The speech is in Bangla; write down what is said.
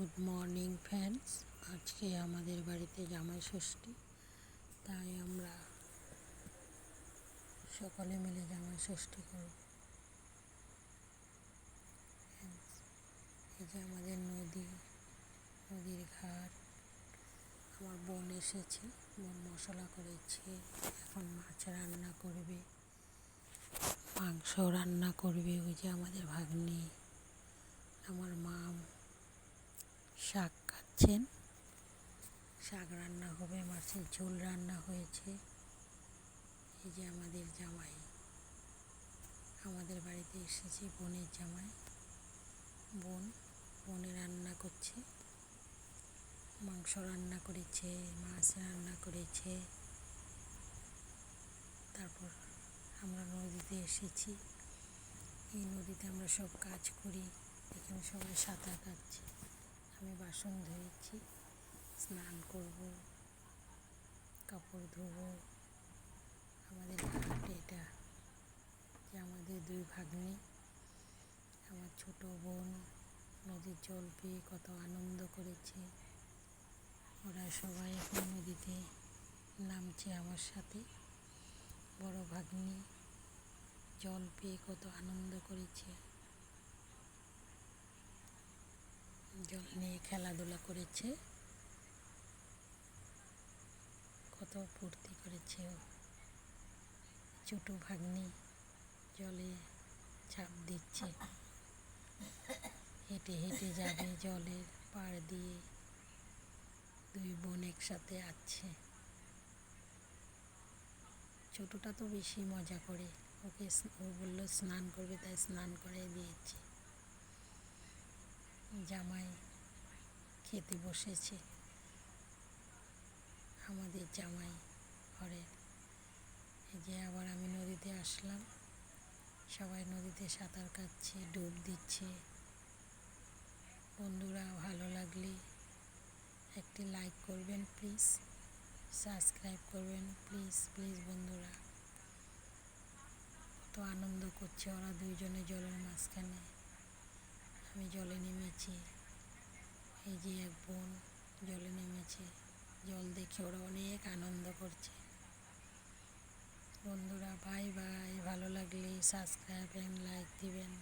Good morning friends. আজকে আমাদের বাড়িতে জামাই ষষ্ঠী, তাই আমরা সকলে মিলে জামাই ষষ্ঠী করব। এই যে আমাদের নদীর ঘাট। আমার বোন এসেছে, বোন মশলা করেছে, এখন মাছ রান্না করবে, মাংস রান্না করবে। ওই যে আমাদের ভাগ্নি, আমার মাম শাক কাটছেন, শাক রান্না হবে, মাছের ঝোল রান্না হয়েছে। এই যে আমাদের জামাই আমাদের বাড়িতে এসেছে, বোনের জামাই। বোনে রান্না করছে, মাংস রান্না করেছে, মাছ রান্না করেছে। তারপর আমরা নদীতে এসেছি, এই নদীতে আমরা সব কাজ করি। এখানে সবাই সাঁতার কাটছে, আমি বাসন ধুয়েছি, স্নান করব, কাপড় ধোবো। আমাদের ঘাট এটা, যে আমাদের দুই ভাগ্নি, আমার ছোট বোন নদীর জল পেয়ে কত আনন্দ করেছে। ওরা সবাই এখন নদীতে নামছে আমার সাথে। বড় ভাগ্নি জল পেয়ে কত আনন্দ করেছে, জল নিয়ে খেলাধুলা করেছে, কত ফুর্তি করেছে। ছোট ভাগ্নি জলে ঝাঁপ দিচ্ছে, হেঁটে হেঁটে যাবে জলের পাড় দিয়ে। দুই বোন একসাথে আছে। ছোটটা তো বেশি মজা করে, ও বললো স্নান করবে, তাই স্নান করে দিয়েছে। জামাই খেতে বসেছে, আমাদের জামাই ঘরের। এই যে আবার আমি নদীতে আসলাম, সবাই নদীতে সাঁতার কাটছে, ডুব দিচ্ছে। বন্ধুরা, ভালো লাগলে একটি লাইক করবেন প্লিজ, সাবস্ক্রাইব করবেন প্লিজ বন্ধুরা। কত আনন্দ করছে ওরা দুইজনে জলের মাঝখানে। আমি জলে নেমেছি, এই যে এক বোন জলে নেমেছে, জল দেখে ওরা অনেক আনন্দ করছে। বন্ধুরা, বাই বাই। ভালো লাগলে সাবস্ক্রাইব অ্যান্ড লাইক দিবেন।